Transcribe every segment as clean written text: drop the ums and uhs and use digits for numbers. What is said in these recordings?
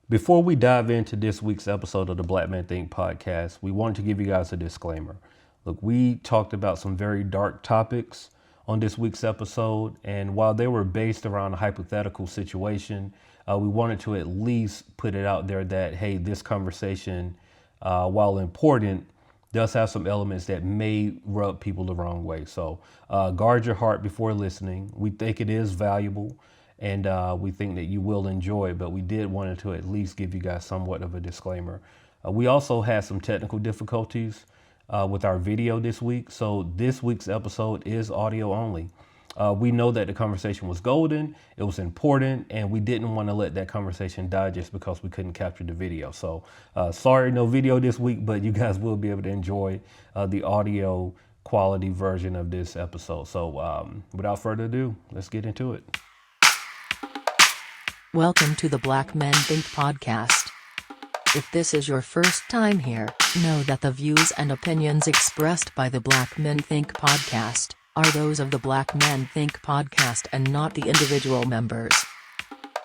Before we dive into this week's episode of the Black Man Think podcast, we wanted to give you guys a disclaimer. Look, we talked about some very dark topics on this week's episode, and while they were based around a hypothetical situation, we wanted to at least put it out there that, hey, this conversation, while important, does have some elements that may rub people the wrong way. So guard your heart before listening. We think it is valuable, and we think that you will enjoy it, but we did wanted to at least give you guys somewhat of a disclaimer. We also had some technical difficulties with our video this week, so this week's episode is audio only. We know that the conversation was golden, it was important, and we didn't want to let that conversation die just because we couldn't capture the video. So sorry, no video this week, but you guys will be able to enjoy the audio quality version of this episode. So without further ado, let's get into it. Welcome to the Black Men Think podcast. If this is your first time here, know that the views and opinions expressed by the Black Men Think podcast are those of the Black Men Think podcast and not the individual members.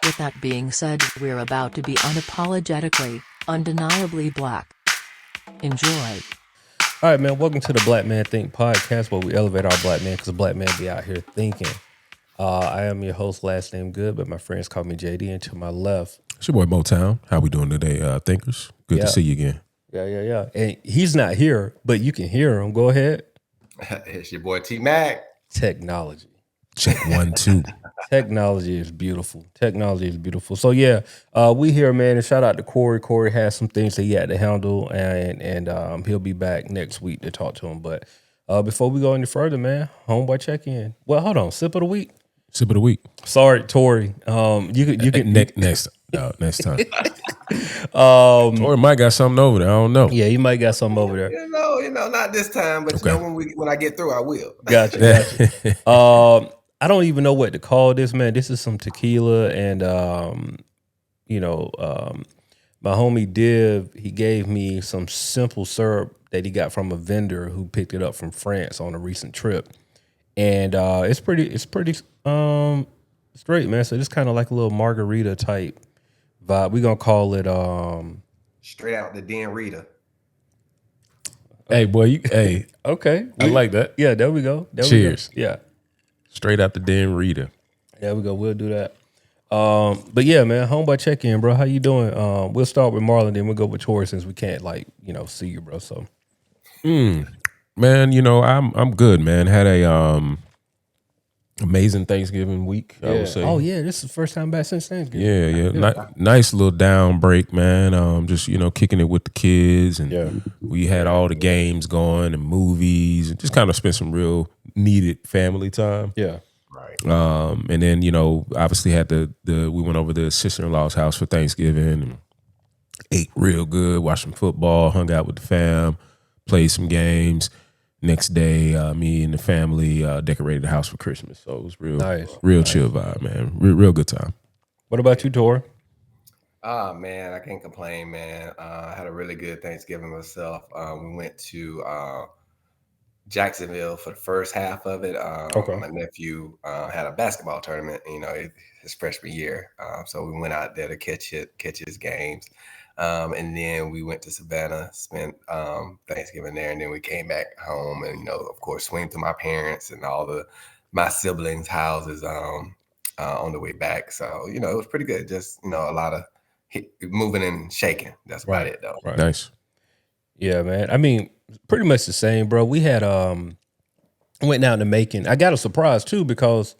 With that being said, we're about to be unapologetically, undeniably black. Enjoy. All right, man, welcome to the Black Man Think podcast, where we elevate our black man because the black man be out here thinking. I am your host, last name Good, but my friends call me JD, and to my left, it's your boy Motown. How we doing today, thinkers? Good to see you again. Yeah. And he's not here, but you can hear him. Go ahead. It's your boy T-Mac. Technology. Check 1, 2. Technology is beautiful. So yeah, we here, man, and shout out to Corey. Corey has some things that he had to handle, and he'll be back next week to talk to him. But before we go any further, man, homeboy check-in. Well, hold on, sip of the week. Sip of the week. Sorry, Tori. You could next time. Tori might got something over there. I don't know. Yeah, you might got something over there. You know, not this time, but Okay. when I get through, I will. Gotcha. I don't even know what to call this, man. This is some tequila, and my homie Div, he gave me some simple syrup that he got from a vendor who picked it up from France on a recent trip, and it's pretty straight, man. So it's kind of like a little margarita type vibe. We're gonna call it Straight out the Den Rita. Hey, boy, okay. I like that. Yeah, there we go. Cheers. Yeah. Straight out the Den Rita. There we go. We'll do that. But yeah, man, homeboy check-in, bro. How you doing? We'll start with Marlon, then we'll go with Tori since we can't see you, bro. So Man, I'm good, man. Had a amazing Thanksgiving week, I would say. Oh yeah, this is the first time back since Thanksgiving. Yeah. Nice little down break, man. Just kicking it with the kids, and we had all the games going and movies, and just kind of spent some real needed family time. Yeah. Right. And then obviously had we went over to the sister-in-law's house for Thanksgiving and ate real good, watched some football, hung out with the fam, played some games. Next day, me and the family decorated the house for Christmas. So it was real chill vibe, man. Real good time. What about you, Tori? Oh, man, I can't complain, man. I had a really good Thanksgiving myself. We went to Jacksonville for the first half of it. Okay. My nephew had a basketball tournament, his freshman year. So we went out there to catch his games. And then we went to Savannah, spent Thanksgiving there, and then we came back home and, of course, swing to my parents and my siblings' houses on the way back. So, it was pretty good. Just, a lot of moving and shaking. That's about it, though. Right. Nice. Yeah, man. I mean, pretty much the same, bro. We had went down to Macon. I got a surprise too because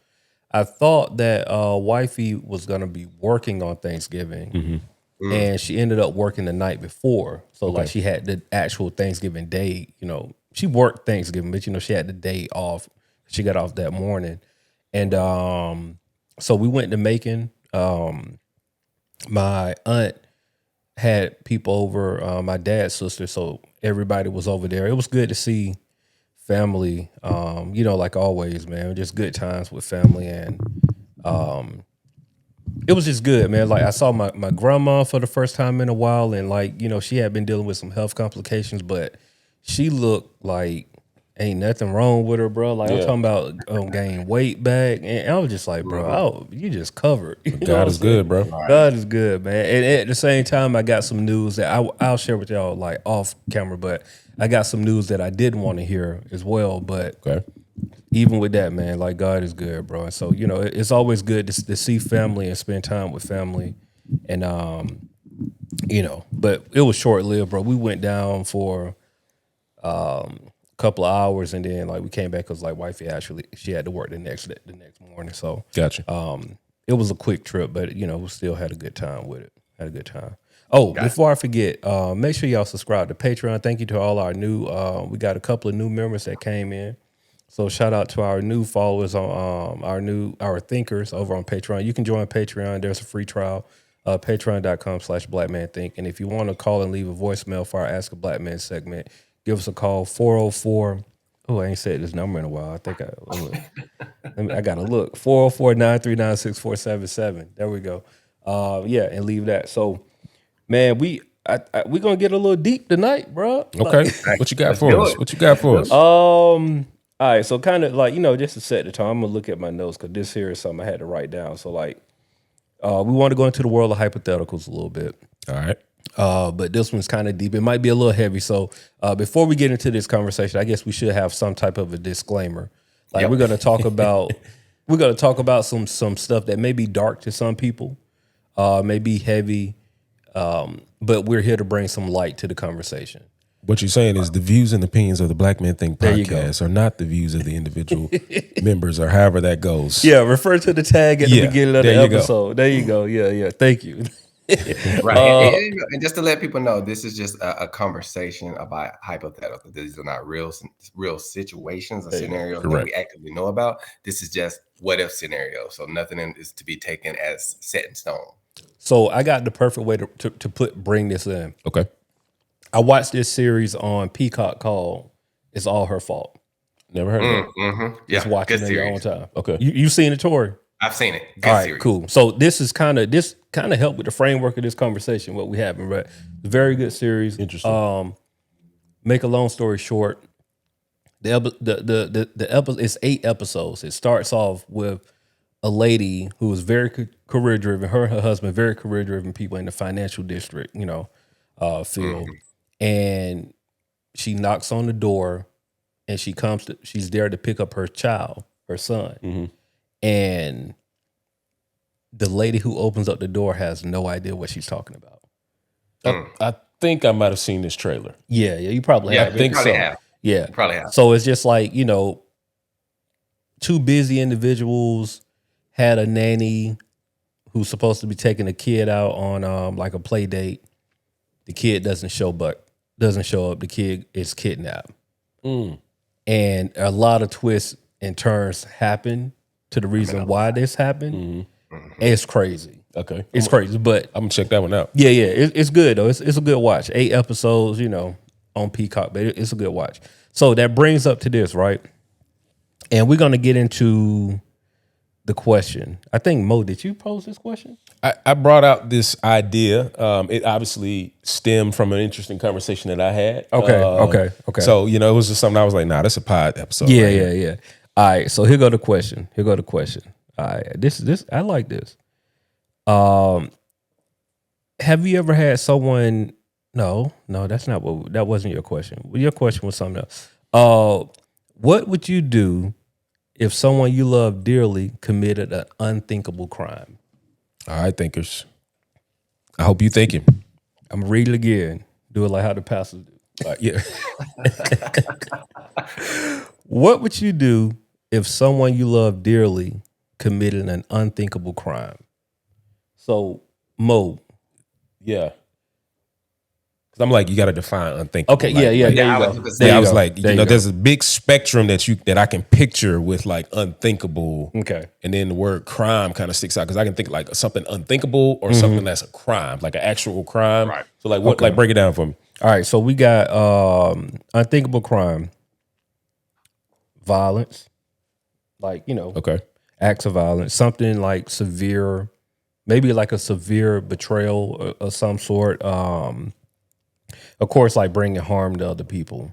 I thought that wifey was gonna be working on Thanksgiving. Mm-hmm. And she ended up working the night before. So like she had the actual Thanksgiving day, she worked Thanksgiving, but she had the day off. She got off that morning. And so we went to Macon. My aunt had people over, my dad's sister, so everybody was over there. It was good to see family, like always, man. Just good times with family, and it was just good, man. Like I saw my grandma for the first time in a while, and she had been dealing with some health complications, but she looked like ain't nothing wrong with her, bro. Like I'm Yeah. talking about gaining weight back, and I was just like, bro, oh, you just covered. You know what God I'm is saying? good, bro. Right. God is good, man. And at the same time, I got some news that I'll share with y'all like off camera, but I got some news that I didn't want to hear as well. But Okay. even with that, man, like God is good, bro. And so, you know, it's always good to see family and spend time with family. And you know, but it was short lived, bro. We went down for a couple of hours, and then like we came back because like wifey actually she had to work the next morning. So Gotcha. it was a quick trip, but you know, we still had a good time with it. Had a good time. Oh, before I forget, make sure y'all subscribe to Patreon. Thank you to all our new we got a couple of new members that came in. So shout out to our new followers on our thinkers over on Patreon. You can join Patreon. There's a free trial. Patreon.com/blackmanthink. And if you want to call and leave a voicemail for our Ask a Black Man segment, give us a call 404. Oh, I ain't said this number in a while. I think I gotta look. 404-939-6477. There we go. Yeah, and leave that. So man, we gonna get a little deep tonight, bro. Okay. What you got Let's for do us? it. What you got for us? All right, so kind of like, you know, just to set the time, I'm gonna look at my notes because this here is something I had to write down. So like, we want to go into the world of hypotheticals a little bit, All right. but this one's kind of deep. It might be a little heavy. So before we get into this conversation, I guess we should have some type of a disclaimer. Like Yep. we're gonna talk about some stuff that may be dark to some people, may be heavy, but we're here to bring some light to the conversation. What you're saying is the views and opinions of the Black Men Think There you go. podcast are not the views of the individual members or however that goes. Yeah, refer to the tag at the Yeah, beginning of the there you go. episode. There you go. Yeah. Thank you. Right. And just to let people know, this is just a conversation about hypothetical. These are not real situations or scenarios that Correct. we actively know about. This is just what if scenarios. So nothing is to be taken as set in stone. So I got the perfect way to bring this in. Okay. I watched this series on Peacock called "It's All Her Fault." Never heard of that. Mm-hmm. Yeah, Just watch good it in your own series. time. Okay. You seen it, Tori? I've seen it. Good All right, series. cool. So this kind of helped with the framework of this conversation. What we having, right? Very good series. Interesting. Make a long story short, the episode, it's 8 episodes. It starts off with a lady who is very career driven. Her and her husband, very career driven people in the financial district, you know, field. And she knocks on the door, and she's there to pick up her child, her son. And the lady who opens up the door has no idea what she's talking about. I think I might have seen this trailer. Yeah, you probably Yeah, have. you think probably so. have. Yeah. You probably have. So it's just like, you know, two busy individuals had a nanny who's supposed to be taking a kid out on like a play date. The kid doesn't show up. The kid is kidnapped. And a lot of twists and turns happen to the reason why this happened. It's crazy. Okay. It's crazy, but I'm gonna check that one out. yeah, it's good though. It's a good watch. 8 episodes, you know, on Peacock, but it's a good watch. So that brings up to this, right? And we're gonna get into the question. I think Mo, did you pose this question? I brought out this idea. It obviously stemmed from an interesting conversation that I had. Okay. So, you know, it was just something I was like, nah, that's a pod episode. Yeah, right here. yeah. All right, so here go the question. All right, this I like this. Have you ever had someone? No, that's not what. That wasn't your question. Your question was something else. What would you do if someone you love dearly committed an unthinkable crime? All right, thinkers. I hope you thinking. I'm gonna read it again. Do it like how the pastors do. Yeah. What would you do if someone you love dearly committed an unthinkable crime? So, Mo. Yeah. Because I'm like, you got to define unthinkable. Okay, Like, yeah. like, There I you was go. just There I you was go. like, There you know, go. there's a big spectrum that I can picture with like unthinkable. Okay. And then the word crime kind of sticks out because I can think like something unthinkable or something that's a crime, like an actual crime. Right. So like what? Like break it down for me. All right, so we got unthinkable crime, violence, like, you know, Okay. acts of violence, something like severe, maybe like a severe betrayal of some sort. Of course, like bringing harm to other people.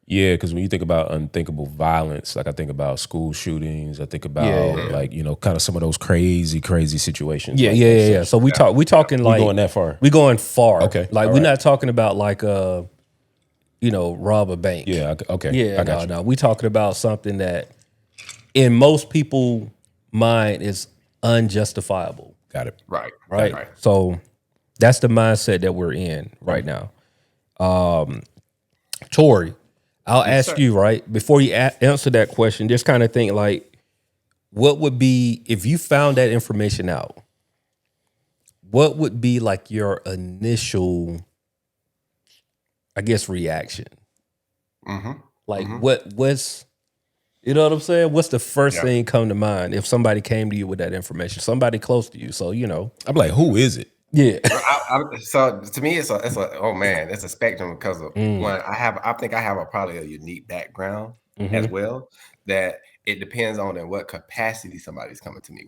Yeah, because when you think about unthinkable violence, like I think about school shootings, I think about like, you know, kind of some of those crazy situations. Yeah, like yeah, you yeah, said. yeah. So we talking We like going that far? We going far. Okay, Like all we're right. not talking about like rob a bank. Yeah, okay. Yeah, I got you. no. We talking about something that in most people mind is unjustifiable. Got it. Right. Right. Right. So that's the mindset that we're in right now. Tori, I'll Yes, ask sir. you, right, before you answer that question, just kind of think like, what would be, if you found that information out, what would be like your initial, I guess, reaction? Like what's, you know what I'm saying? What's the first Yeah. thing come to mind if somebody came to you with that information? Somebody close to you. So, I'm like, who is it? yeah. So to me, it's a oh man, it's a spectrum because of one. I think I have probably a unique background as well, that it depends on in what capacity somebody's coming to me,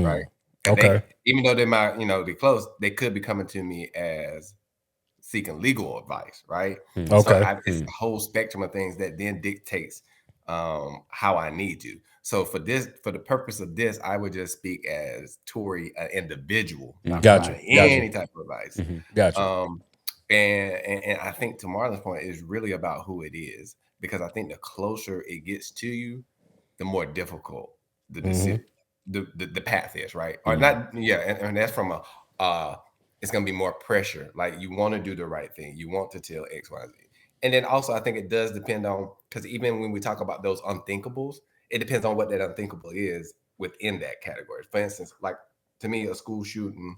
right? Because Okay. even though they might, they close, they could be coming to me as seeking legal advice, right? So Okay. it's a whole spectrum of things that then dictates how I need to. So for the purpose of this, I would just speak as Tory, an individual, not Gotcha. providing Gotcha. any type of advice. Gotcha. And I think to Marlon's point is really about who it is, because I think the closer it gets to you, the more difficult the decision, the path is, right? Or not, yeah, and that's from it's gonna be more pressure. Like you want to do the right thing, you want to tell X, Y, Z. And then also I think it does depend on, because even when we talk about those unthinkables, it depends on what that unthinkable is within that category. For instance, like to me, a school shooting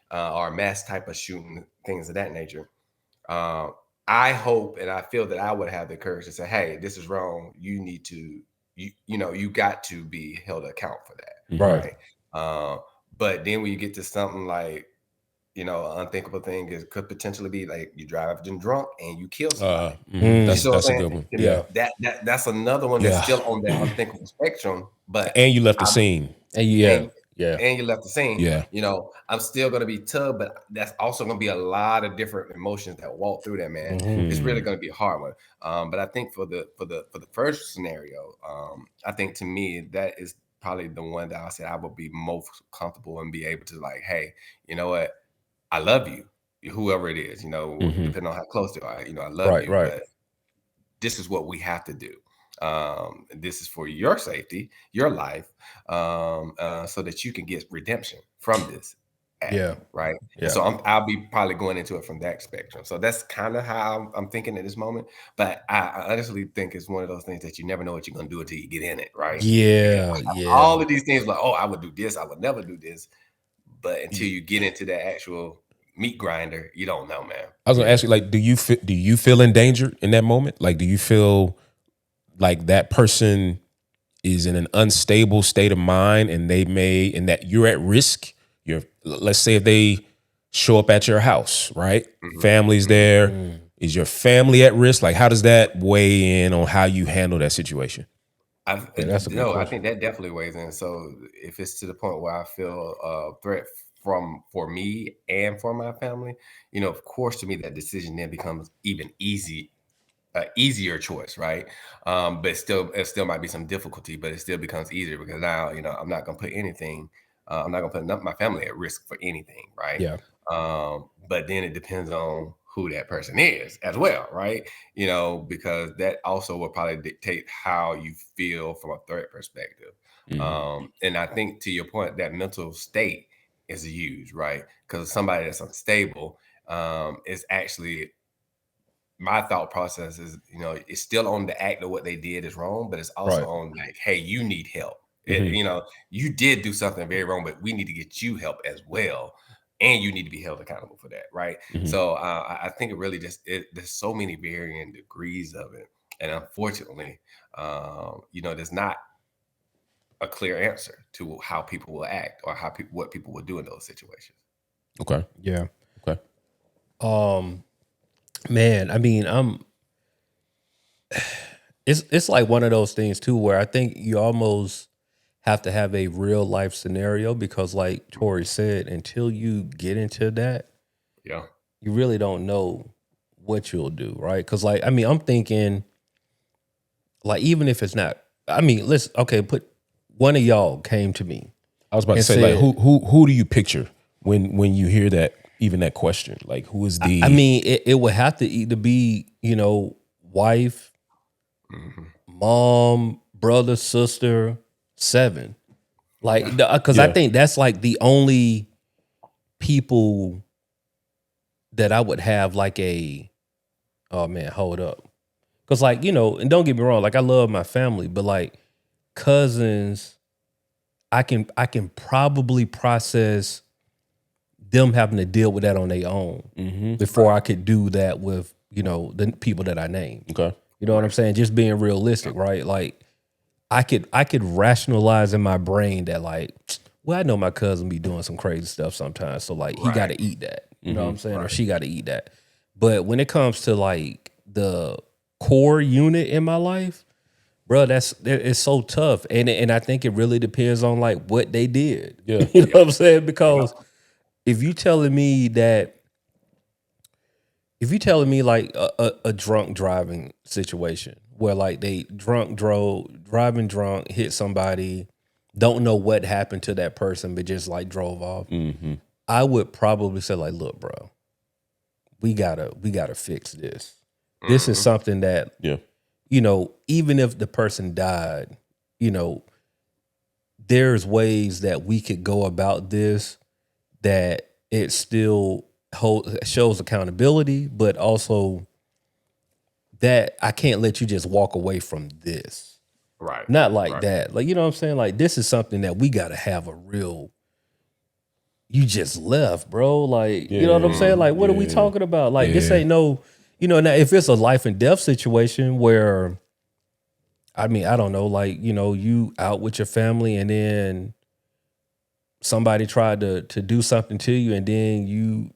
or a mass type of shooting, things of that nature. Uh, I hope and I feel that I would have the courage to say, "Hey, this is wrong. You need to, you got to be held account for that, Right. right?" But then when you get to something like, an unthinkable thing could potentially be like you drive drunk and you kill somebody. You see what That's a I'm good saying? one. To Yeah. me, that's another one that's Yeah. still on that unthinkable spectrum. But And you left the scene. And yeah. and Yeah. and you left the scene. Yeah. I'm still gonna be tough, but that's also gonna be a lot of different emotions that walk through that, man. It's really gonna be a hard one. But I think for the first scenario, I think to me that is probably the one that I said I would be most comfortable and be able to like, hey, you know what? I love you, whoever it is, depending on how close they are, I love Right. you, Right. but this is what we have to do. This is for your safety, your life, so that you can get redemption from this Yeah. act, right? Yeah. And so I'll be probably going into it from that spectrum. So that's kind of how I'm thinking at this moment. But I honestly think it's one of those things that you never know what you're going to do until you get in it, right? Because Yeah. I have Yeah. all of these things like, oh, I would do this, I would never do this. But until you get into that actual meat grinder, you don't know, man. I was gonna ask you, like, do you feel in danger in that moment? Like, do you feel like that person is in an unstable state of mind and that you're at risk? Let's say if they show up at your house, right? Family's there. Is your family at risk? Like, how does that weigh in on how you handle that situation? That's a good I question. think that definitely weighs in. So if it's to the point where I feel a threat for me and for my family, of course, to me that decision then becomes even easier choice, right? But it still might be some difficulty, but it still becomes easier because now, I'm not gonna put anything, I'm not gonna put my family at risk for anything, right? Yeah. But then it depends on who that person is as well, right? Because that also will probably dictate how you feel from a threat perspective. And I think to your point, that mental state is huge, right? Because somebody that's unstable is actually, my thought process is, it's still on the act of what they did is wrong, but it's also Right. on like, hey, you need help. You did do something very wrong, but we need to get you help as well. And you need to be held accountable for that. Right. So I think it really there's so many varying degrees of it. And unfortunately, there's not a clear answer to how people will act or what people will do in those situations. Okay. Yeah. Okay. Man, I mean, it's like one of those things too where I think you almost have to have a real life scenario because like Tori said, until you get into that, Yeah. you really don't know what you'll do, right? Because like, I mean, I'm thinking, like, even if it's not, I mean, put one of y'all came to me. I was about to and say, said, like, who do you picture when you hear that, even that question? Like, who is the? I mean, it would have to either be, wife, mom, brother, sister, 7. Like, because I think that's like the only people that I would have like oh man, hold up. Because like, and don't get me wrong, like I love my family, but like cousins, I can probably process them having to deal with that on their own before I could do that with, the people that I named. Okay. You know what I'm saying? Just being realistic, right? Like I could rationalize in my brain that like, well, I know my cousin be doing some crazy stuff sometimes. So like he got to eat that. You know what I'm saying? Or she got to eat that. But when it comes to like the core unit in my life, bro, it's so tough. And I think it really depends on like what they did. Yeah. You know what I'm saying? Because if you telling me like a drunk driving situation where like they driving drunk, hit somebody, don't know what happened to that person, but just like drove off, I would probably say like, look, bro, we gotta fix this. This is something that, even if the person died, there's ways that we could go about this that it still shows accountability, but also that I can't let you just walk away from this. Right. Not like that. Like, you know what I'm saying? Like, this is something that we got to have a real, you just left, bro. Like, you know what I'm saying? Like, what are we talking about? Like, this ain't no, now if it's a life and death situation where, I mean, I don't know, like, you out with your family and then somebody tried to do something to you and then you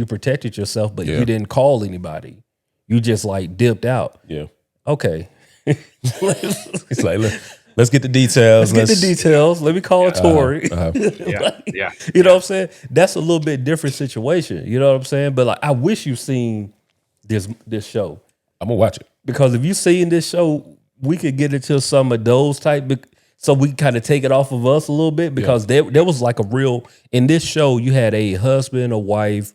protected yourself, but you didn't call anybody. You just like dipped out. Yeah. Okay. It's like, let's get the details. Let's get the details. Let me call Tori. Yeah. You know what I'm saying? That's a little bit different situation. You know what I'm saying? But like, I wish you've seen this show. I'm gonna watch it. Because if you seen this show, we could get into some of those type, so we kind of take it off of us a little bit, because there was like a real, in this show, you had a husband, a wife,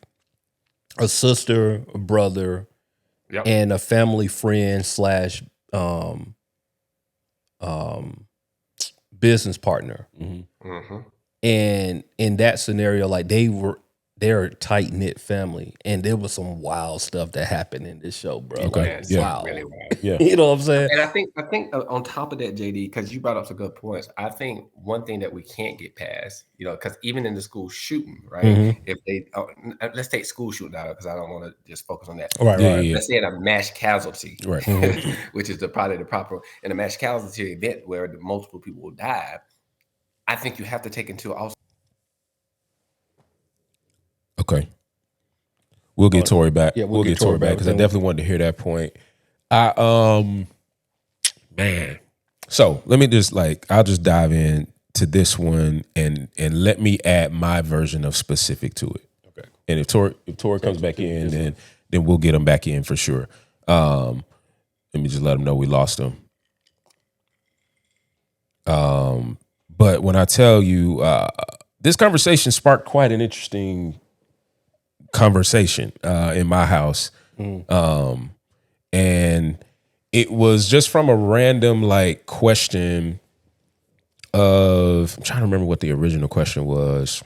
a sister, a brother, and a family friend slash business partner. And in that scenario, like they're a tight knit family, and there was some wild stuff that happened in this show, bro. Okay. Like, Yeah. wow. Really wild. Yeah. You know what I'm saying? And I think on top of that, JD, because you brought up some good points, I think one thing that we can't get past, because even in the school shooting, right? If they let's take school shooting out, because I don't want to just focus on that. Right. Let's say in a mass casualty, Right. which is probably the proper, in a mass casualty event where multiple people will die. I think you have to take into also. Okay. We'll get Tori back. Yeah, we'll get Tori back, because I definitely wanted to hear that point. Man. So let me just I'll just dive in to this one and let me add my version of specific to it. Okay. And if Tori comes back in, then we'll get him back in for sure. Let me just let him know we lost him. But when I tell you, this conversation sparked quite an interesting conversation in my house. And it was just from a random question of, I'm trying to remember what the original question was.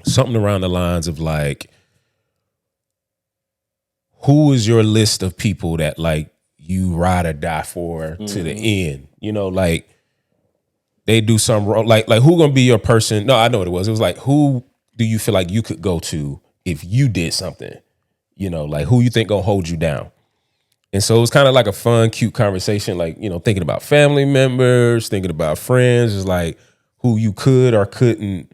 Something around the lines of who is your list of people that you ride or die for to the end? They do something wrong. Like who gonna be your person? No, I know what it was. It was who do you feel like you could go to if you did something? Who you think gonna hold you down? And so it was kind of a fun, cute conversation, thinking about family members, thinking about friends, is who you could or couldn't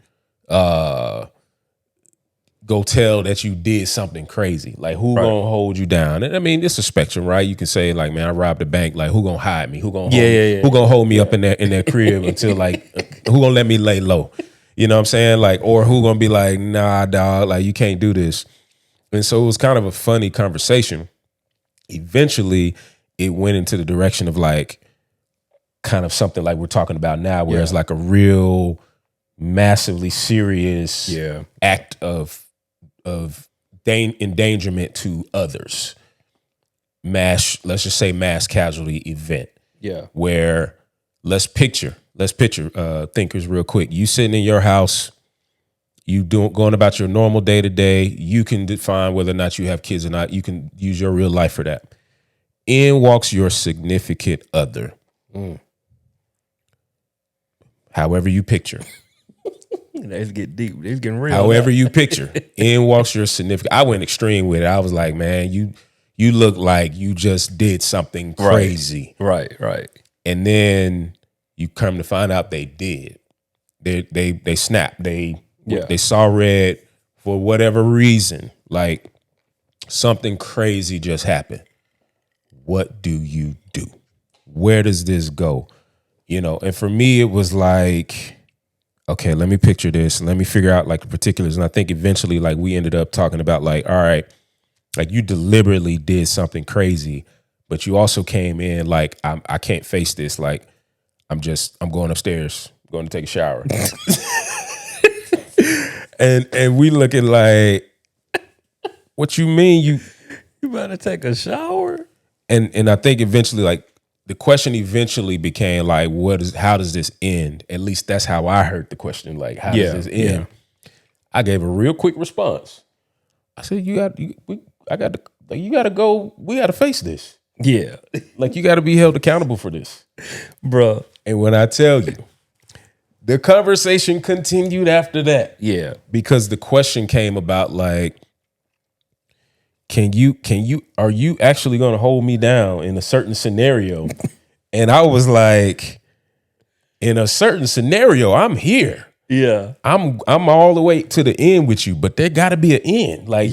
go tell that you did something crazy. Who gonna hold you down? And I mean, it's a spectrum, right? You can say man, I robbed a bank. Who gonna hide me? Who gonna hold me? Who gonna hold me up in that crib until who gonna let me lay low? You know what I'm saying? Or who gonna be nah, dog, you can't do this. And so it was kind of a funny conversation. Eventually, it went into the direction of like kind of something like we're talking about now, where it's like a real massively serious act of endangerment to others. Let's just say mass casualty event. Yeah. Where let's picture thinkers real quick. You sitting in your house, going about your normal day to day. You can define whether or not you have kids or not. You can use your real life for that. In walks your significant other. However you picture. Let's get deep. It's getting real. However you picture. In walks your significant. I went extreme with it. I was like, man, you look like you just did something crazy. Right. And then you come to find out they did. They snapped. They saw red for whatever reason. Like something crazy just happened. What do you do? Where does this go? And for me, it was like, okay, let me picture this. Let me figure out like the particulars. And I think eventually like we ended up talking about like, all right, like you deliberately did something crazy, but you also came in like, I can't face this. Like, I'm going upstairs, going to take a shower. and we looking like, what you mean you about to take a shower? And I think eventually like the question eventually became like, how does this end? At least that's how I heard the question. Like, how does this end? I gave a real quick response. I said, you got to go. We got to face this. Yeah. Like you got to be held accountable for this, bruh. And when I tell you, the conversation continued after that. Yeah. Because the question came about like, are you actually going to hold me down in a certain scenario? And I was like, in a certain scenario, I'm here. Yeah. I'm all the way to the end with you, but there got to be an end. Like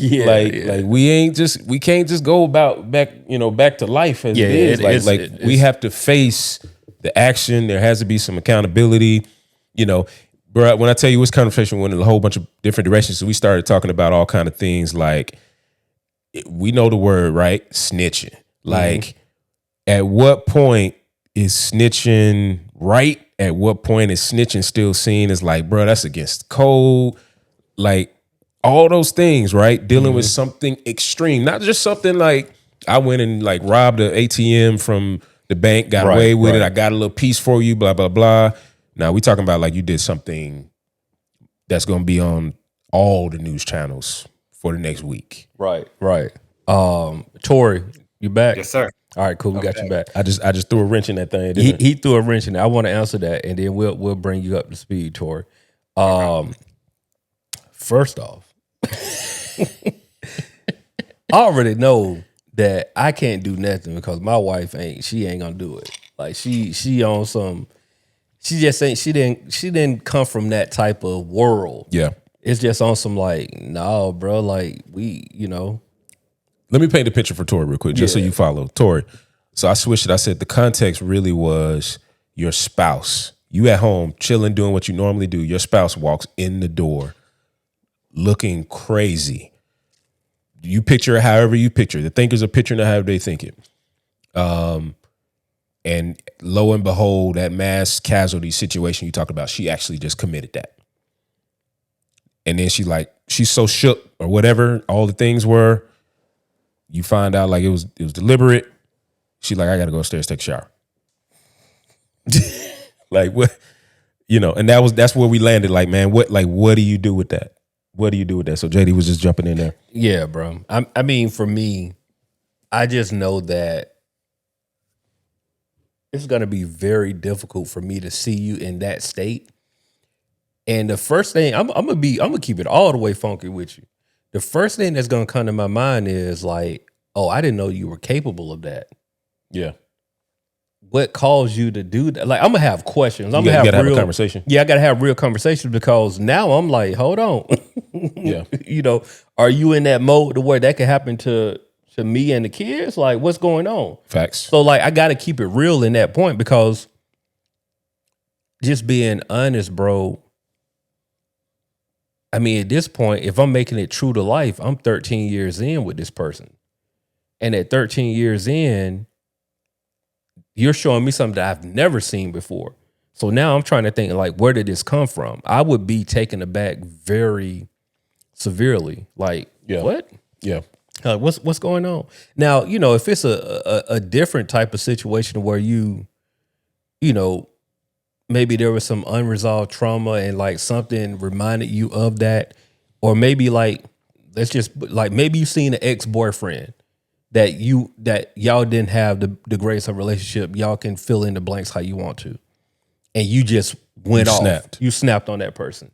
we can't just go back to life as it is. We have to face the action. There has to be some accountability. Bro, when I tell you this conversation went in a whole bunch of different directions, so we started talking about all kind of things like, we know the word, right? Snitching. Like, at what point is snitching right? At what point is snitching still seen as like, bro, that's against code? Like, all those things, right? Dealing with something extreme, not just something like I went and like robbed an ATM from the bank, got away with it. I got a little piece for you, blah, blah, blah. Now we talking about like you did something that's going to be on all the news channels for the next week. Right. Tori, you back? Yes, sir. All right, cool. We got you back. I just threw a wrench in that thing. He threw a wrench in it. I want to answer that, and then we'll bring you up to speed, Tori. First off, I already know that I can't do nothing because my wife ain't gonna do it. Like she on some. She just ain't. She didn't come from that type of world. Yeah. It's just on some like, no, bro, like Let me paint the picture for Tori real quick, just so you follow. Tori, so I switched it. I said the context really was your spouse. You at home, chilling, doing what you normally do. Your spouse walks in the door looking crazy. You picture it however you picture it. The thinkers are picturing it however they think it. And lo and behold, that mass casualty situation you talked about, she actually just committed that. And then she's so shook or whatever, all the things were, you find out like it was deliberate. She's like, I gotta go upstairs, take a shower. Like what, and that's where we landed. Like, man, what do you do with that? What do you do with that? So JD was just jumping in there. Yeah, bro. I mean, for me, I just know that it's gonna be very difficult for me to see you in that state. And the first thing I'm gonna keep it all the way funky with you. The first thing that's gonna come to my mind is like, oh, I didn't know you were capable of that. Yeah. What caused you to do that? Like, I'm gonna have questions. You gotta have a conversation. Yeah, I gotta have real conversations because now I'm like, hold on. Yeah. Are you in that mode to where that could happen to me and the kids? Like, what's going on? Facts. So like, I gotta keep it real in that point because just being honest, bro. I mean, at this point, if I'm making it true to life, I'm 13 years in with this person. And at 13 years in, you're showing me something that I've never seen before. So now I'm trying to think, like, where did this come from? I would be taken aback very severely. Like, what? Yeah. What's going on? Now, if it's a different type of situation where you know, maybe there was some unresolved trauma and like something reminded you of that, or maybe like, let's just like, maybe you seen an ex-boyfriend that y'all didn't have the greatest of relationship. Y'all can fill in the blanks how you want to. And you just went off. You snapped on that person.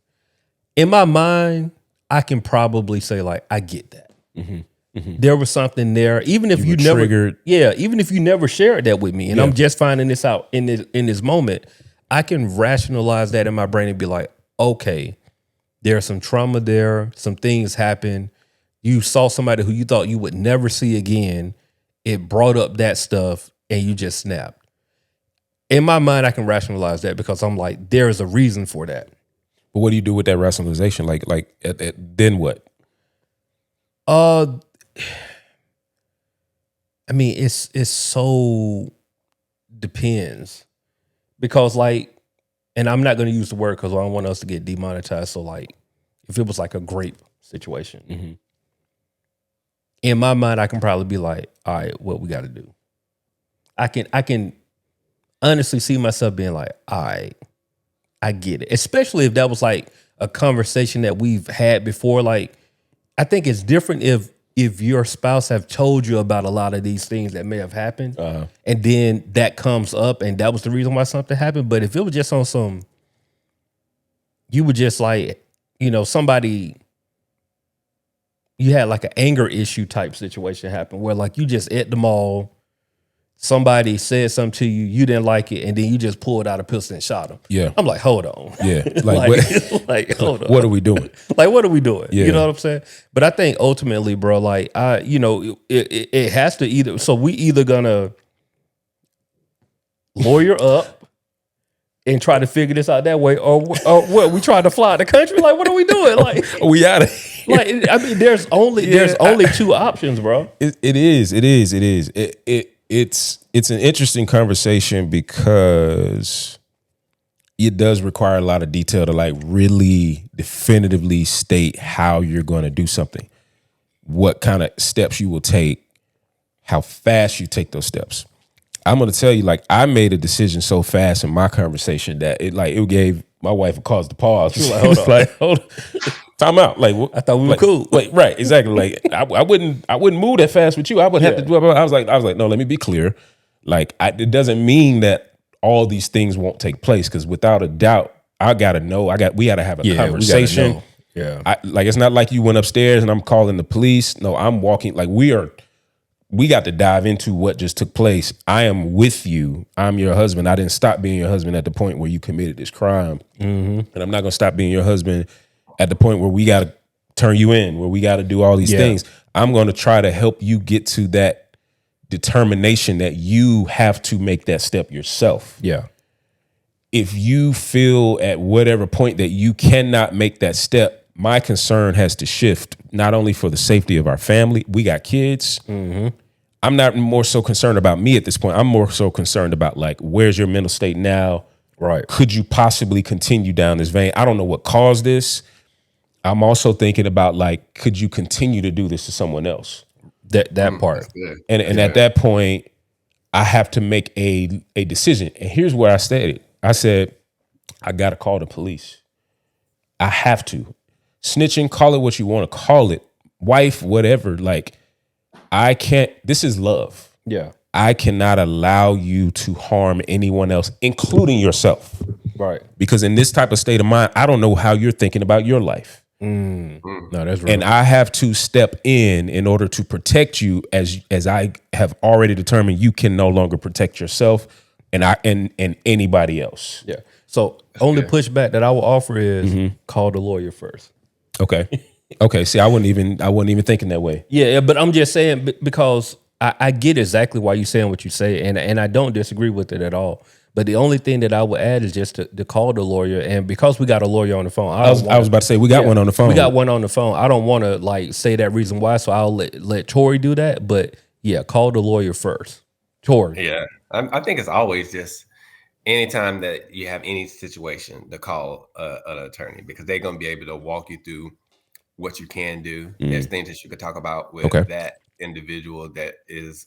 In my mind, I can probably say like, I get that. There was something there, even if you never triggered. Yeah, even if you never shared that with me, and I'm just finding this out in this moment, I can rationalize that in my brain and be like, okay, there's some trauma there, some things happened. You saw somebody who you thought you would never see again. It brought up that stuff, and you just snapped. In my mind, I can rationalize that because I'm like, there is a reason for that. But what do you do with that rationalization? Like then what? I mean, it's so depends because like, and I'm not going to use the word because I don't want us to get demonetized. So like, if it was like a grape situation, in my mind, I can probably be like, all right, what we got to do? I can honestly see myself being like, all right, I get it. Especially if that was like a conversation that we've had before. Like, I think it's different if your spouse have told you about a lot of these things that may have happened, and then that comes up and that was the reason why something happened. But if it was just on some, you would just like, somebody, you had like an anger issue type situation happen where like you just at the mall, somebody said something to you, you didn't like it, and then you just pulled out a pistol and shot him. Yeah. I'm like, hold on. Yeah. Like, hold on. What are we doing? Like, what are we doing? Yeah. You know what I'm saying? But I think ultimately, bro, like, it has to either, so we either gonna lawyer up and try to figure this out that way, or what, we trying to fly the country? Like, what are we doing? Like, we out of here. Like, I mean, there's only two options, bro. It is. It's an interesting conversation because it does require a lot of detail to like really definitively state how you're going to do something, what kind of steps you will take, how fast you take those steps. I'm going to tell you, like, I made a decision so fast in my conversation that it gave my wife a cause to pause. She was like, hold on. Time out. Like, I thought we were cool. Like, right, exactly. Like, I wouldn't move that fast with you. I would have to do it. I was like, no, let me be clear. Like, it doesn't mean that all these things won't take place, because without a doubt, I gotta know. We gotta have a conversation. Yeah. Like, it's not like you went upstairs and I'm calling the police. No, I'm walking. Like, we got to dive into what just took place. I am with you. I'm your husband. I didn't stop being your husband at the point where you committed this crime. And I'm not gonna stop being your husband at the point where we got to turn you in, where we got to do all these things. I'm going to try to help you get to that determination that you have to make that step yourself. Yeah. If you feel at whatever point that you cannot make that step, my concern has to shift, not only for the safety of our family. We got kids. I'm not more so concerned about me at this point. I'm more so concerned about, like, where's your mental state now? Right. Could you possibly continue down this vein? I don't know what caused this. I'm also thinking about, like, could you continue to do this to someone else? That part. And at that point, I have to make a decision. And here's where I stated. I said, I got to call the police. I have to. Snitching, call it what you want to call it. Wife, whatever. Like, I can't. This is love. Yeah. I cannot allow you to harm anyone else, including yourself. Right. Because in this type of state of mind, I don't know how you're thinking about your life. No, that's real. And I have to step in order to protect you, as I have already determined you can no longer protect yourself and anybody else. Yeah. So only pushback that I will offer is call the lawyer first. Okay. Okay. See, I wasn't even thinking that way. Yeah, but I'm just saying because I get exactly why you're saying what you say, and I don't disagree with it at all. But the only thing that I would add is just to call the lawyer, and because we got a lawyer on the phone, I was about to say we got one on the phone. We got one on the phone. I don't want to like say that reason why, so I'll let Tori do that. But yeah, call the lawyer first. Tori. Yeah, I think it's always just anytime that you have any situation to call an attorney, because they're going to be able to walk you through what you can do. There's things that you could talk about with that individual that is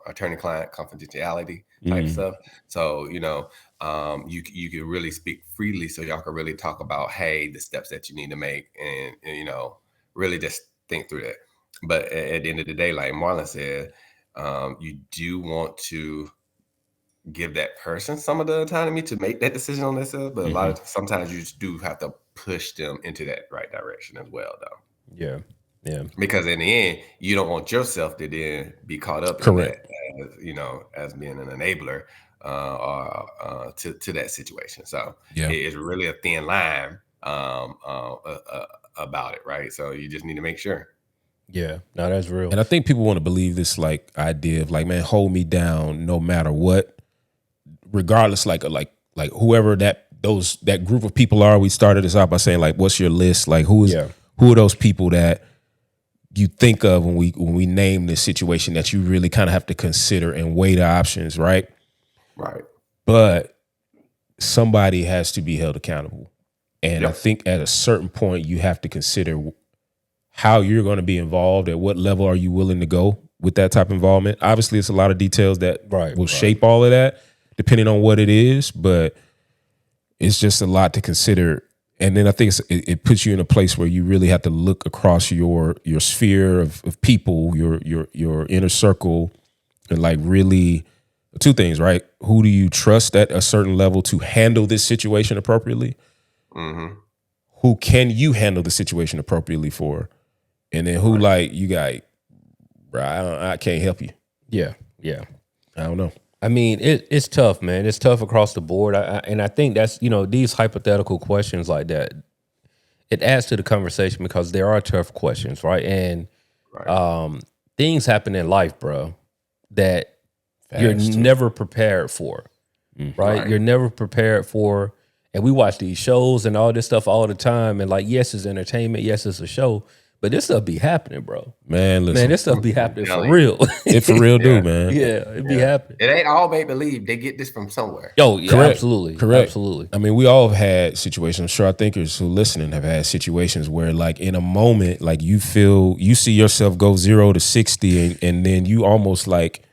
attorney-client confidentiality type stuff. So, you can really speak freely, so y'all can really talk about, hey, the steps that you need to make, and really just think through that. But at the end of the day, like Marlon said, you do want to give that person some of the autonomy to make that decision on themselves, but sometimes you just do have to push them into that right direction as well, though. Yeah. Because in the end, you don't want yourself to then be caught up Correct. in that, as being an enabler to that situation. So it's really a thin line about it, right? So you just need to make sure. Yeah, no, that's real. And I think people want to believe this like idea of like, man, hold me down no matter what, regardless, like whoever that group of people are. We started this out by saying like, what's your list? Like who are those people that you think of when we name this situation that you really kind of have to consider and weigh the options, right? Right. But somebody has to be held accountable. And I think at a certain point you have to consider how you're going to be involved, at what level are you willing to go with that type of involvement. Obviously, it's a lot of details that will shape all of that depending on what it is, but it's just a lot to consider. And then I think it puts you in a place where you really have to look across your sphere of people, your inner circle, and like really two things, right? Who do you trust at a certain level to handle this situation appropriately? Mm-hmm. Who can you handle the situation appropriately for? And then who like you got, bro, I can't help you. Yeah. I don't know. I mean, it's tough, man. It's tough across the board. And I think that's, these hypothetical questions like that, it adds to the conversation because there are tough questions, right? And things happen in life, bro, that you're never prepared for, right? You're never prepared for. And we watch these shows and all this stuff all the time. And like, yes, it's entertainment. Yes, it's a show. But this stuff be happening, bro. Man, listen. Man, this stuff be happening for real. It for real do, man. Yeah, it be happening. It ain't all make believe. They get this from somewhere. Yo, yeah, Correct. absolutely. Correct. Absolutely. I mean, we all have had situations. I'm sure our thinkers who listening have had situations where like in a moment, like you see yourself go 0 to 60 and then you almost like,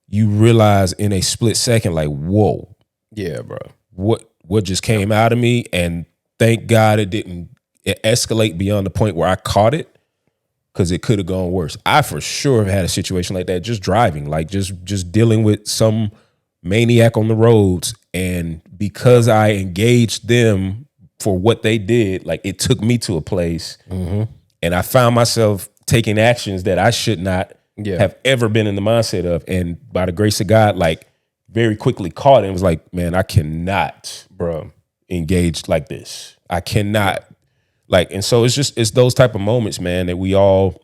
you realize in a split second, like, whoa. Yeah, bro. What just came out of me, and thank God it didn't escalate beyond the point where I caught it, because it could have gone worse. I for sure have had a situation like that, just driving, like just dealing with some maniac on the roads, and because I engaged them for what they did, like it took me to a place, and I found myself taking actions that I should not have ever been in the mindset of, and by the grace of God, like very quickly caught it and was like, man, I cannot, bro, engage like this. I cannot. Like, and so it's those type of moments, man, that we all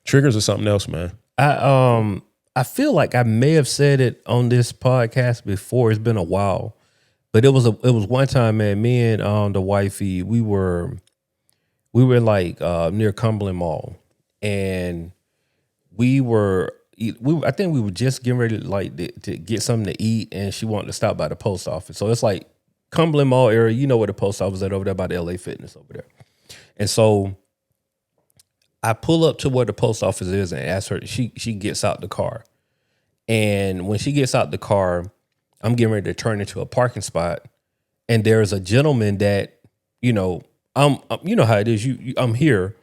triggers or something else, man. I feel like I may have said it on this podcast before. It's been a while, but it was one time, man. Me and the wifey, we were like near Cumberland Mall, and I think we were just getting ready to get something to eat, and she wanted to stop by the post office. So it's like Cumberland Mall area, you know where the post office is at over there by the LA Fitness over there. And so I pull up to where the post office is and ask her, she gets out the car. And when she gets out the car, I'm getting ready to turn into a parking spot. And there's a gentleman that, you know how it is. I'm here.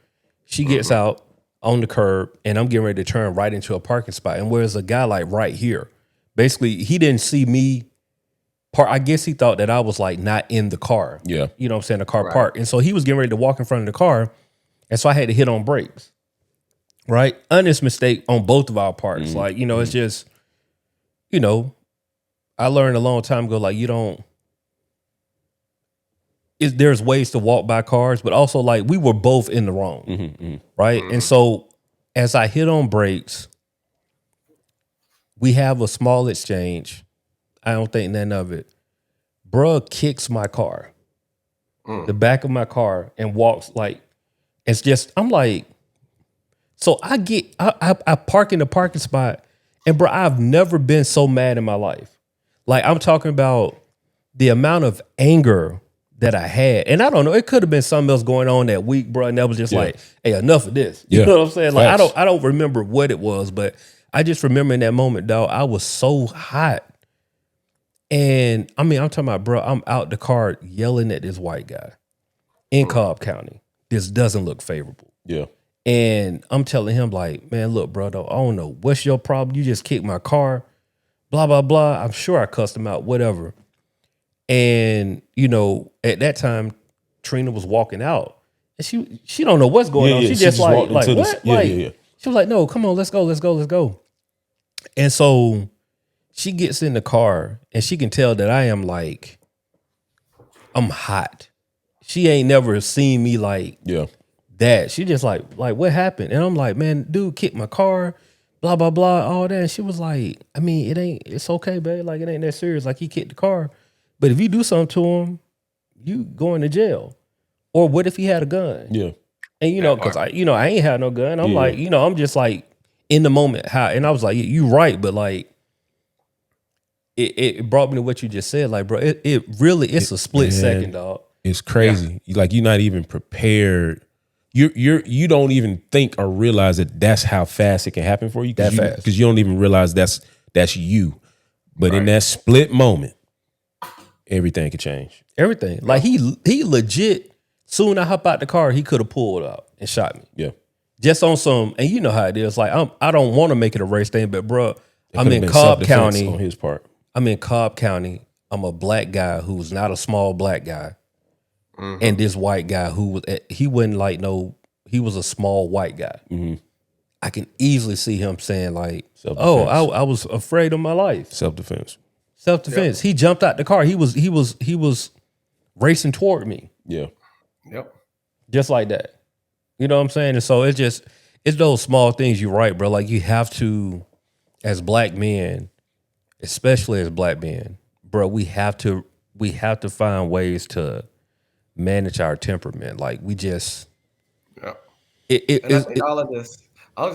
She gets out on the curb, and I'm getting ready to turn right into a parking spot. And where's a guy like right here? Basically, he didn't see me. I guess he thought that I was like not in the car. Yeah. You know what I'm saying? The car parked. And so he was getting ready to walk in front of the car. And so I had to hit on brakes. Right? Honest mistake on both of our parts. Like, it's just, I learned a long time ago, like there's ways to walk by cars, but also like we were both in the wrong. Right? And so as I hit on brakes, We have a small exchange. I don't think none of it. Bruh kicks my car, the back of my car, and walks like, it's just, I'm like, so I park in the parking spot, and bro, I've never been so mad in my life. Like, I'm talking about the amount of anger that I had. And I don't know, it could have been something else going on that week, bro. And that was just like, hey, enough of this. You know what I'm saying? Like, I don't remember what it was, but I just remember in that moment, dog, I was so hot. And I mean, I'm talking about, bro, I'm out the car yelling at this white guy in Cobb County. This doesn't look favorable. Yeah. And I'm telling him, like, man, look, bro, I don't know. What's your problem? You just kicked my car, blah, blah, blah. I'm sure I cussed him out, whatever. And, you know, at that time, Trina was walking out. And she don't know what's going on. She just like what? She was like, no, come on, let's go. And so she gets in the car and she can tell that I am like, I'm hot. She ain't never seen me like that. She just like what happened? And I'm like, man, dude kicked my car, blah, blah, blah, all that. And she was like, I mean, it's okay, babe. Like, it ain't that serious. Like, he kicked the car. But if you do something to him, you going to jail. Or what if he had a gun? Yeah. And, you know, because I ain't had no gun. I'm like, you know, I'm just like in the moment. And I was like, you right. But like, it brought me to what you just said. Like, bro, it really, it's a split second, dog. It's crazy. Like, you're not even prepared. You don't even think or realize that that's how fast it can happen for you. That fast. Because you don't even realize that's you. But in that split moment, everything could change. Everything. Like, he legit, soon I hop out the car, he could have pulled up and shot me. Yeah. Just on some, and you know how it is. Like, I don't want to make it a race thing, but bro, I'm in Cobb County. On his part. I'm in Cobb County. I'm a black guy who's not a small black guy. And this white guy he wasn't like he was a small white guy. I can easily see him saying like, oh, I was afraid of my life. Self-defense. Self-defense. He jumped out the car. He was racing toward me. Yeah. Yep. Just like that. You know what I'm saying? And so it's those small things. You're right, bro. Like, you have to, as black men, especially as black men, bro, we have to find ways to manage our temperament. Like, we just, I think all of this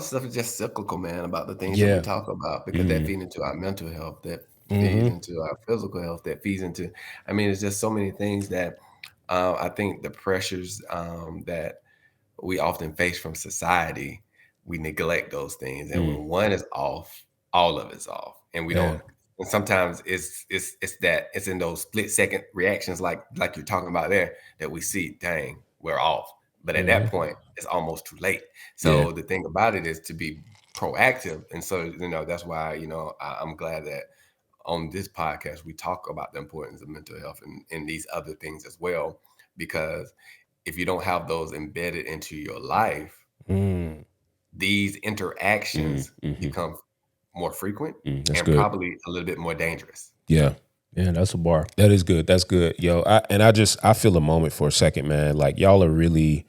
stuff is just cyclical, man, about the things that we talk about, because that feed into our mental health, that feeds into our physical health, that feeds into, I mean, it's just so many things that I think the pressures that we often face from society, we neglect those things. And when one is off, all of it's off. And we don't, and sometimes it's in those split second reactions, like you're talking about there, that we see, dang, we're off. But at that point, it's almost too late. So the thing about it is to be proactive. And so, you know, that's why, you know, I'm glad that on this podcast, we talk about the importance of mental health and these other things as well. Because if you don't have those embedded into your life, these interactions become more frequent and probably a little bit more dangerous. Yeah. Yeah, that's a bar. That is good. That's good. Yo, I feel a moment for a second, man. Like, y'all are really,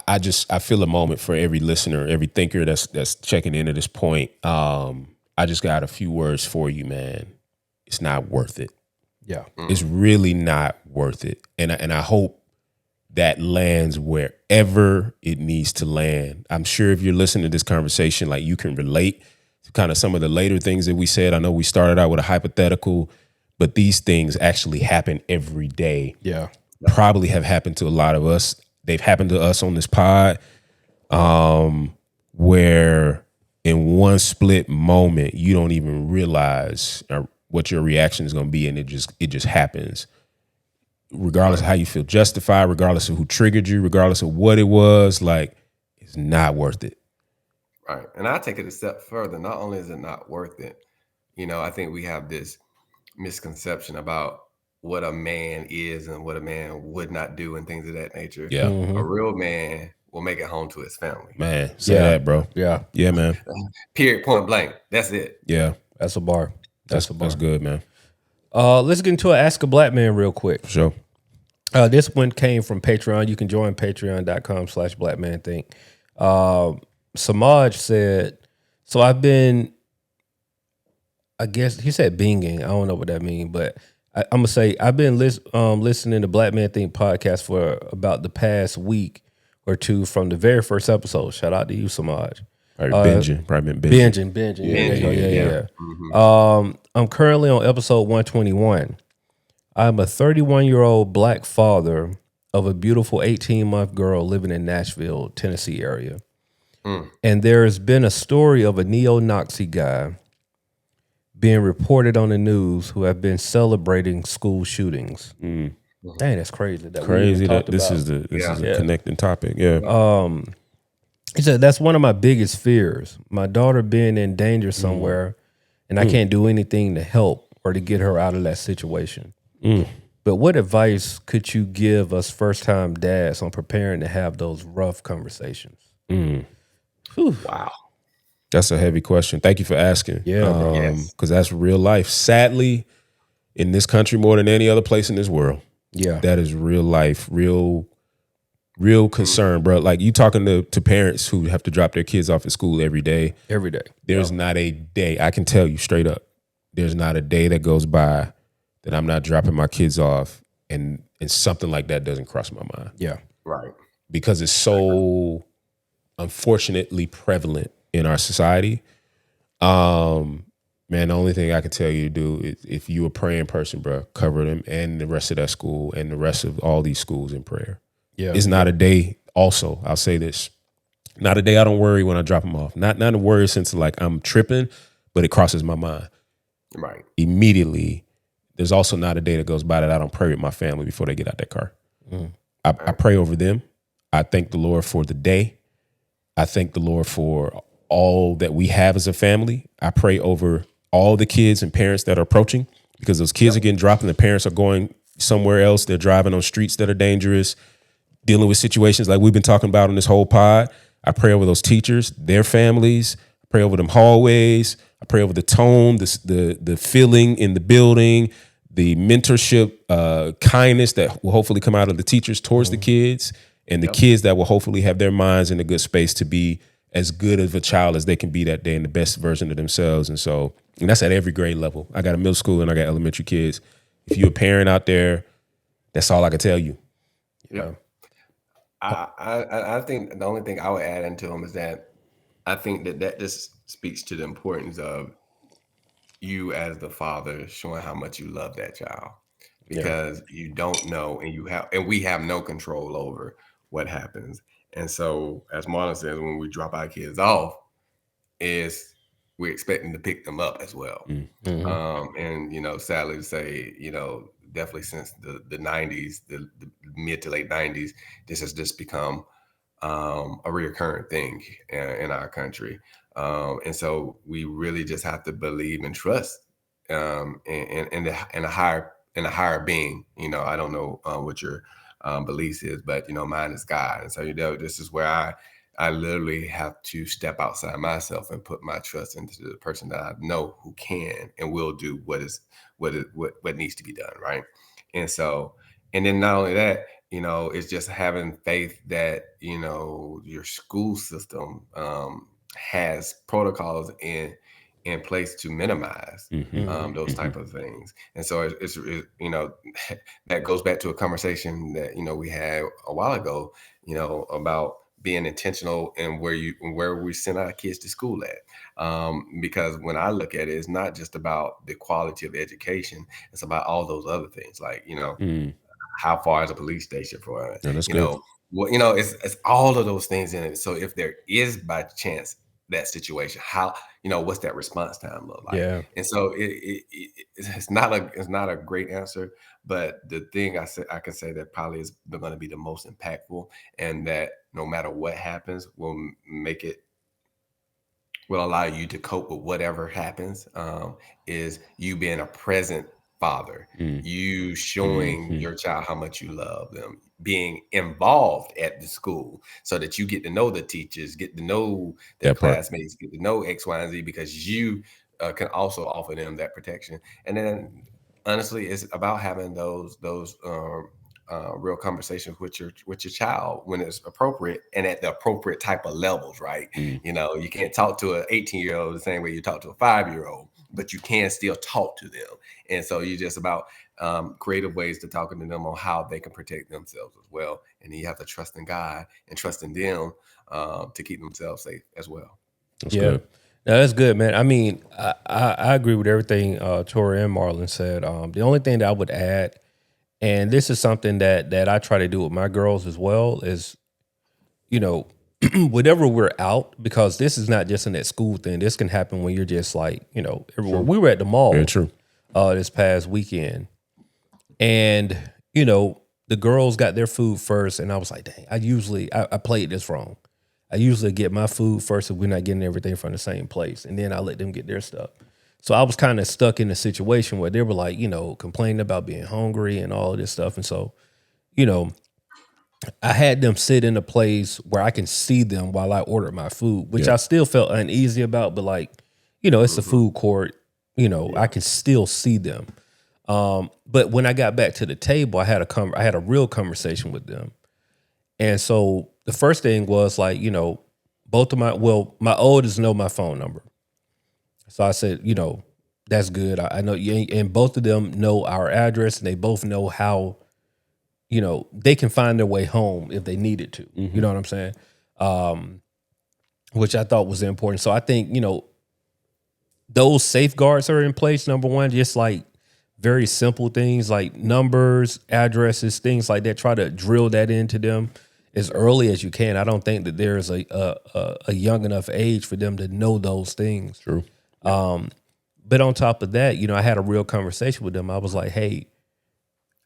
I feel a moment for every listener, every thinker that's checking in at this point. I just got a few words for you, man. It's not worth it. Yeah. It's really not worth it. And I hope that lands wherever it needs to land. I'm sure if you're listening to this conversation, like, you can relate to kind of some of the later things that we said. I know we started out with a hypothetical, but these things actually happen every day. Yeah. Probably have happened to a lot of us. They've happened to us on this pod, where in one split moment, you don't even realize what your reaction is going to be. And it just happens. Regardless of how you feel justified, regardless of who triggered you, regardless of what it was, like, it's not worth it. Right. And I take it a step further. Not only is it not worth it, you know, I think we have this misconception about what a man is and what a man would not do and things of that nature. Yeah. A real man will make it home to his family. Man, say that, bro. Yeah. Yeah, man. Period, point blank. That's it. Yeah. That's a bar. That's good, man. Let's get into an Ask a Black Man real quick. For sure. This one came from Patreon. You can join patreon.com/blackmanthink. Samaj said, So I've been, I guess he said binging. I don't know what that means, but I'm gonna say I've been listening to Black Man Think podcast for about the past week or two from the very first episode. Shout out to you, Samaj. Probably been binging. Binging. Yeah, There you go. yeah, Yeah. Mhm. I'm currently on episode 121. I'm a 31-year-old black father of a beautiful 18-month girl living in Nashville, Tennessee area. Mm. And there's been a story of a neo-Nazi guy being reported on the news who have been celebrating school shootings. Mm. Dang, that's crazy. That we Crazy even that talked this about. is the this Yeah. is a Yeah. connecting topic. Yeah. He said that's one of my biggest fears. My daughter being in danger somewhere, and I can't do anything to help or to get her out of that situation. But what advice could you give us first-time dads on preparing to have those rough conversations? Wow. That's a heavy question. Thank you for asking. Yeah, bro. Yes. Because that's real life. Sadly, in this country more than any other place in this world, Yeah. that is real life, real concern, bro. Like you talking to parents who have to drop their kids off at school every day. Every day. There's not a day, I can tell you straight up, there's not a day that goes by that I'm not dropping my kids off and something like that doesn't cross my mind. Yeah. Right. Because it's so unfortunately prevalent in our society. Man, the only thing I can tell you to do is if you a praying person, bro, cover them and the rest of that school and the rest of all these schools in prayer. Yeah. It's not a day. Also, I'll say this: not a day I don't worry when I drop them off. Not a worry since like I'm tripping, but it crosses my mind Right. immediately. There's also not a day that goes by that I don't pray with my family before they get out that car. I pray over them. I thank the Lord for the day. I thank the Lord for all that we have as a family. I pray over all the kids and parents that are approaching because those kids are getting dropped and the parents are going somewhere else. They're driving on streets that are dangerous, dealing with situations like we've been talking about on this whole pod. I pray over those teachers, their families. I pray over them hallways. I pray over the tone, the feeling in the building, the mentorship, kindness that will hopefully come out of the teachers towards the kids, and the kids that will hopefully have their minds in a good space to be as good of a child as they can be that day and the best version of themselves. And that's at every grade level. I got a middle school and I got elementary kids. If you're a parent out there, that's all I can tell you. Yeah. I think the only thing I would add into them is that I think that just speaks to the importance of you as the father showing how much you love that child, because you don't know and we have no control over what happens. And so, as Marlon says, when we drop our kids off, is we're expecting to pick them up as well. And sadly to say, definitely since the 90s, the mid to late 90s, this has just become a reoccurring thing in our country. And so we really just have to believe and trust in a higher being. I don't know what your beliefs is, but mine is God. And so this is where I literally have to step outside myself and put my trust into the person that I know who can and will do what needs to be done, right? And so, and then not only that, it's just having faith that your school system has protocols in place to minimize those type of things. And so it's that goes back to a conversation that we had a while ago, about being intentional and where we send our kids to school at. Because when I look at it, it's not just about the quality of education, it's about all those other things, like how far is a police station for Yeah, that's good. it's all of those things in it. So if there is by chance that situation, how what's that response time look like? Yeah. And so it's not a great answer, but the thing I can say that probably is going to be the most impactful, and that no matter what happens will allow you to cope with whatever happens, is you being a present father, you showing your child how much you love them, being involved at the school so that you get to know the teachers, get to know their classmates, get to know X, Y, and Z, because you can also offer them that protection. And then honestly, it's about having those real conversations with your child when it's appropriate and at the appropriate type of levels, right? You know, you can't talk to an 18-year-old the same way you talk to a 5-year-old, but you can still talk to them. And so you just about creative ways to talking to them on how they can protect themselves as well. And you have to trust in God and trust in them to keep themselves safe as well. That's good. No, that's good, man. I mean, I agree with everything Tori and Marlon said. The only thing that I would add, and this is something that I try to do with my girls as well, is, you know, whenever we're out, because this is not just an at school thing. This can happen when you're just like, you know, everywhere. We were at the mall this past weekend, and, you know, the girls got their food first, and I was like, dang, I played this wrong. I usually get my food first if we're not getting everything from the same place, and then I let them get their stuff. So I was kind of stuck in a situation where they were like, you know, complaining about being hungry and all of this stuff. And so, you know, I had them sit in a place where I can see them while I order my food, which I still felt uneasy about. But like, you know, it's a food court, you know, I can still see them. But when I got back to the table, I had a real conversation with them. And so the first thing was like, you know, my oldest know my phone number. So I said, you know, that's good. I know you, and both of them know our address, and they both know how, you know, they can find their way home if they needed to. You know what I'm saying? Which I thought was important. So I think, you know, those safeguards are in place. Number one, just like very simple things like numbers, addresses, things like that. Try to drill that into them as early as you can. I don't think that there's a young enough age for them to know those things. True. But on top of that, you know, I had a real conversation with them. I was like, hey,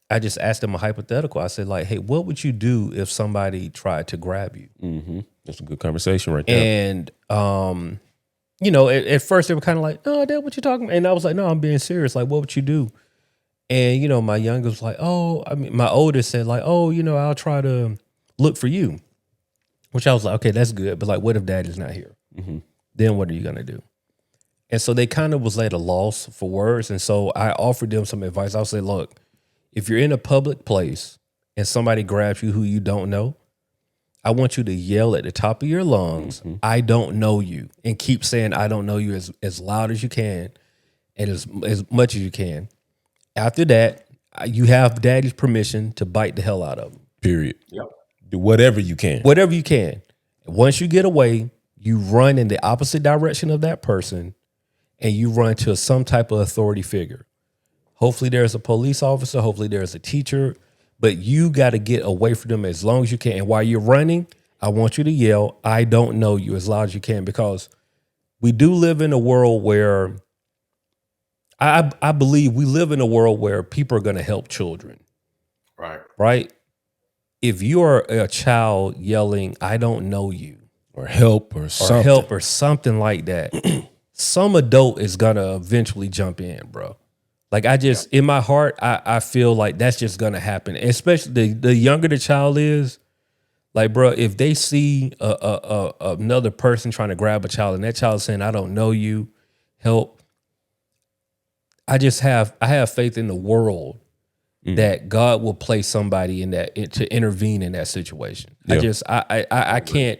I just asked them a hypothetical. I said, like, hey, what would you do if somebody tried to grab you? Mm-hmm. That's a good conversation right there. And, you know, at first they were kind of like, oh, Dad, what you talking about? And I was like, no, I'm being serious. Like, what would you do? And, you know, my youngest was like, my oldest said like, oh, you know, I'll try to look for you. Which I was like, okay, that's good. But like, what if Daddy's not here? Then what are you going to do? And so they kind of was at a loss for words. And so I offered them some advice. I said, look, if you're in a public place and somebody grabs you who you don't know, I want you to yell at the top of your lungs, I don't know you, and keep saying I don't know you as loud as you can and as much as you can. After that, you have Daddy's permission to bite the hell out of them. Period. Yep. Do whatever you can. Whatever you can. Once you get away, you run in the opposite direction of that person and you run to some type of authority figure. Hopefully there's a police officer. Hopefully there's a teacher. But you got to get away from them as long as you can. And while you're running, I want you to yell, I don't know you, as loud as you can, because we do live in a world where I believe we live in a world where people are going to help children. Right. Right? If you are a child yelling, I don't know you, or help or something like that, some adult is going to eventually jump in, bro. Like in my heart, I feel like that's just going to happen. Especially the younger the child is, like, bro, if they see another person trying to grab a child and that child saying, I don't know you, help. I have faith in the world that God will place somebody to intervene in that situation. Yeah. I can't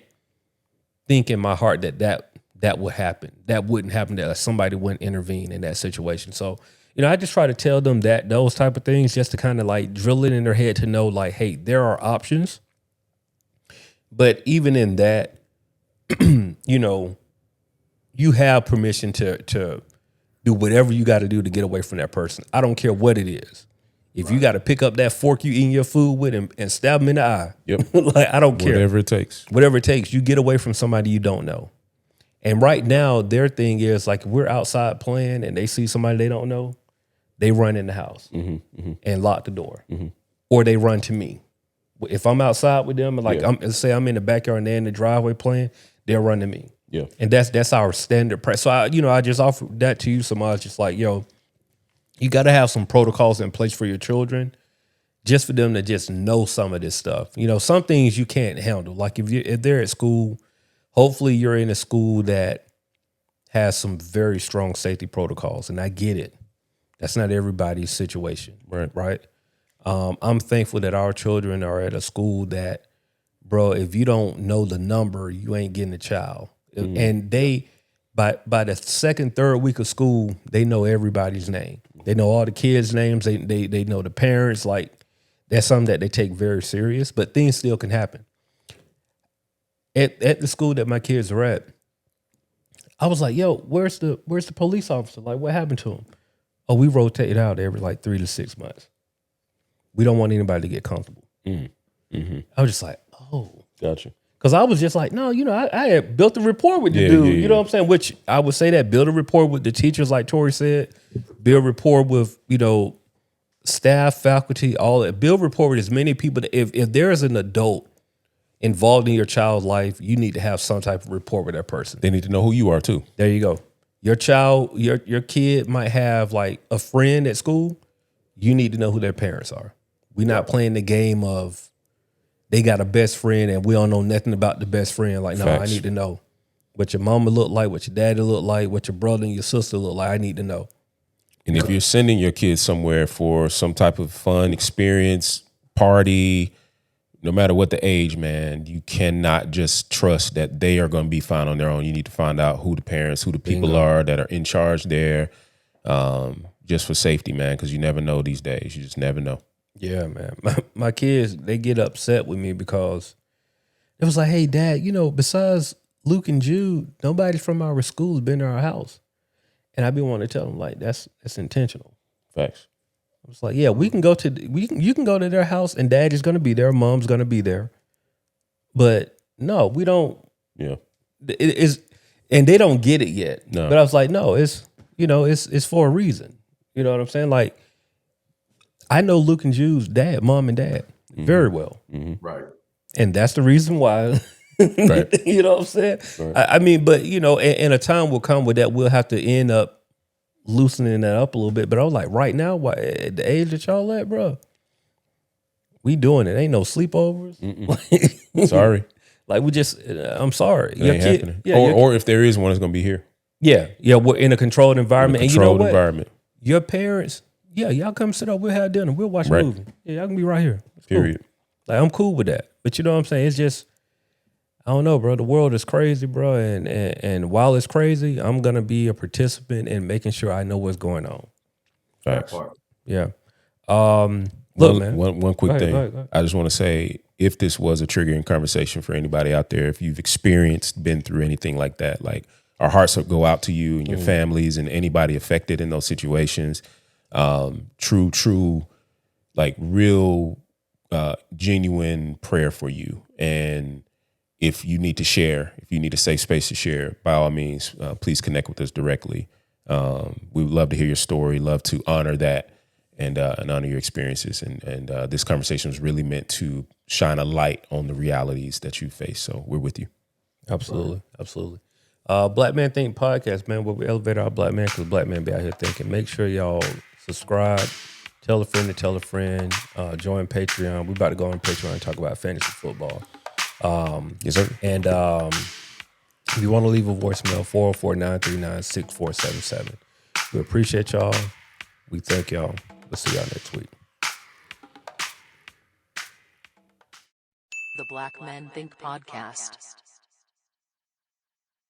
think in my heart that would happen. That wouldn't happen, that somebody wouldn't intervene in that situation. So, you know, I just try to tell them those type of things just to kind of like drill it in their head to know like, hey, there are options. But even in that, you know, you have permission to do whatever you got to do to get away from that person. I don't care what it is. If you got to pick up that fork you eating your food with and stab them in the eye, like, I don't care. Whatever it takes. Whatever it takes. You get away from somebody you don't know. And right now, their thing is like, if we're outside playing and they see somebody they don't know, they run in the house and lock the door, or they run to me. If I'm outside with them, like let's say I'm in the backyard and they're in the driveway playing, they'll run to me. Yeah, and that's our standard practice. So I just offered that to you, Samaj. Just like, yo, you got to have some protocols in place for your children, just for them to just know some of this stuff. You know, some things you can't handle. Like if they're at school, hopefully you're in a school that has some very strong safety protocols, and I get it. That's not everybody's situation, right? I'm thankful that our children are at a school that, bro, if you don't know the number, you ain't getting a child. And they, by the second, third week of school, they know everybody's name. They know all the kids' names. They know the parents. Like, that's something that they take very serious. But things still can happen. At the school that my kids are at, I was like, "Yo, where's the police officer? Like, what happened to him?" Oh, we rotate out every like 3 to 6 months. We don't want anybody to get comfortable. I was just like, oh. Gotcha. Because I was just like, no, I had built a rapport with the dude. Yeah, you know what I'm saying? Which I would say that build a rapport with the teachers, like Tori said, build rapport with, staff, faculty, all that. Build rapport with as many people. If there is an adult involved in your child's life, you need to have some type of rapport with that person. They need to know who you are too. There you go. Your child, your kid might have like a friend at school. You need to know who their parents are. We're not playing the game of they got a best friend and we don't know nothing about the best friend. Like, no, Facts. I need to know what your mama look like, what your daddy look like, what your brother and your sister look like. I need to know. And if you're sending your kids somewhere for some type of fun experience, party, no matter what the age, man, you cannot just trust that they are going to be fine on their own. You need to find out who the parents, who the people are that are in charge there, just for safety, man, because you never know these days. You just never know. Yeah, man. My kids, they get upset with me because it was like, hey, Dad, besides Luke and Jude, nobody from our school has been to our house. And I be wanting to tell them, like, that's intentional. Facts. I was like, yeah, you can go to their house and Daddy's going to be there, Mom's going to be there. But no, we don't. Yeah. It is, and they don't get it yet. No. But I was like, no, it's for a reason. You know what I'm saying? Like, I know Luke and Jude's mom and dad very well. Right. And that's the reason why, Right. you know what I'm saying? Right. I mean, but and a time will come where that we'll have to end up loosening that up a little bit. But I was like, right now, at the age that y'all at, bro, we doing it. Ain't no sleepovers. Sorry. Like we just, I'm sorry. It ain't happening. Yeah, or if there is one, it's going to be here. Yeah. We're in a controlled environment. In a and you know controlled what? environment. Your parents, y'all come sit up. We'll have dinner. We'll watch a Right. movie. Yeah, y'all can be right here. It's cool. Period. Like, I'm cool with that. But you know what I'm saying? It's just, I don't know, bro. The world is crazy, bro. And while it's crazy, I'm going to be a participant in making sure I know what's going on. Facts. Yeah. Look, man. One quick Go thing. ahead, go ahead. I just want to say, if this was a triggering conversation for anybody out there, if you've been through anything like that, like our hearts go out to you and your families and anybody affected in those situations. True, like real, genuine prayer for you. And if you need to share, if you need a safe space to share, by all means, please connect with us directly. We would love to hear your story, love to honor that and honor your experiences. And this conversation was really meant to shine a light on the realities that you face. So we're with you. Absolutely. Absolutely. Black Man Think podcast, man, where we elevate our black man because black men be out here thinking. Make sure y'all subscribe, tell a friend to tell a friend, join Patreon. We about to go on Patreon and talk about fantasy football. Yes, sir. And if you want to leave a voicemail, 404-939-6477. We appreciate y'all. We thank y'all. We'll see y'all next week. The Black Men Think podcast.